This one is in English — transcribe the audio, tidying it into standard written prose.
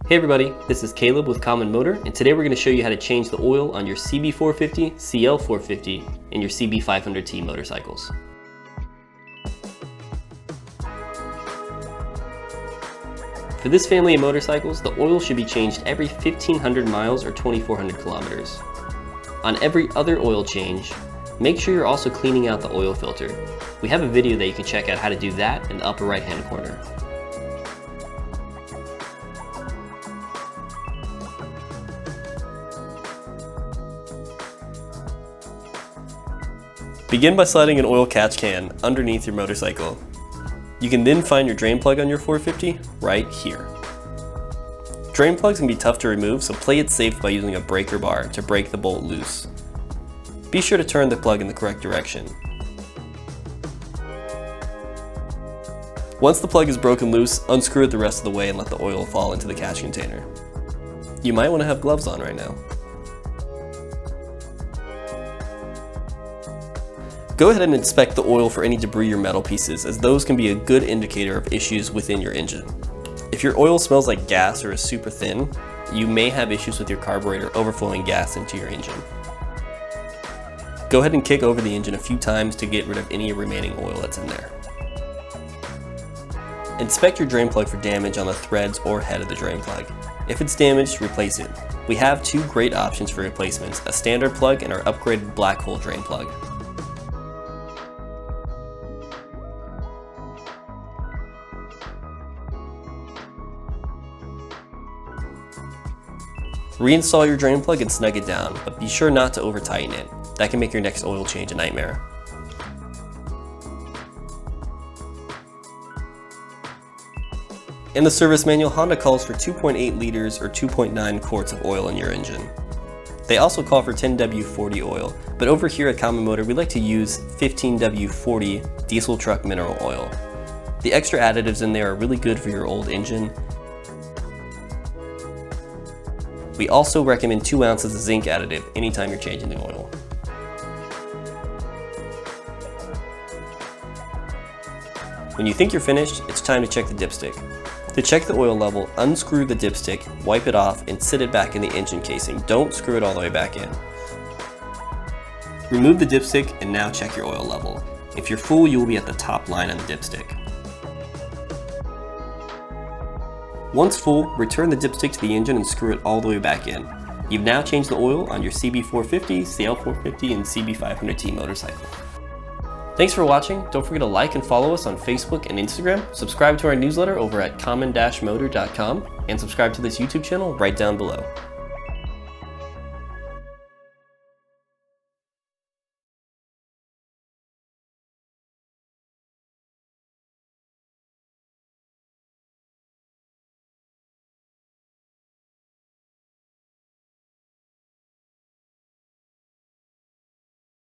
Hey everybody, this is Caleb with Common Motor, and today we're going to show you how to change the oil on your CB450, CL450, and your CB500T motorcycles. For this family of motorcycles, the oil should be changed every 1,500 miles or 2,400 kilometers. On every other oil change, make sure you're also cleaning out the oil filter. We have a video that you can check out how to do that in the upper right hand corner. Begin by sliding an oil catch can underneath your motorcycle. You can then find your drain plug on your 450 right here. Drain plugs can be tough to remove, so play it safe by using a breaker bar to break the bolt loose. Be sure to turn the plug in the correct direction. Once the plug is broken loose, unscrew it the rest of the way and let the oil fall into the catch container. You might want to have gloves on right now. Go ahead and inspect the oil for any debris or metal pieces, as those can be a good indicator of issues within your engine. If your oil smells like gas or is super thin, you may have issues with your carburetor overflowing gas into your engine. Go ahead and kick over the engine a few times to get rid of any remaining oil that's in there. Inspect your drain plug for damage on the threads or head of the drain plug. If it's damaged, replace it. We have two great options for replacements, a standard plug and our upgraded black hole drain plug. Reinstall your drain plug and snug it down, but be sure not to over tighten it. That can make your next oil change a nightmare. In the service manual, Honda calls for 2.8 liters or 2.9 quarts of oil in your engine. They also call for 10W40 oil, but over here at Common Motor we like to use 15W40 diesel truck mineral oil. The extra additives in there are really good for your old engine. We also recommend 2 ounces of zinc additive anytime you're changing the oil. When you think you're finished, it's time to check the dipstick. To check the oil level, unscrew the dipstick, wipe it off, and sit it back in the engine casing. Don't screw it all the way back in. Remove the dipstick and now check your oil level. If you're full, you will be at the top line on the dipstick. Once full, return the dipstick to the engine and screw it all the way back in. You've now changed the oil on your CB450, CL450, and CB500T motorcycle. Thanks for watching. Don't forget to like and follow us on Facebook and Instagram. Subscribe to our newsletter over at common-motor.com and subscribe to this YouTube channel right down below.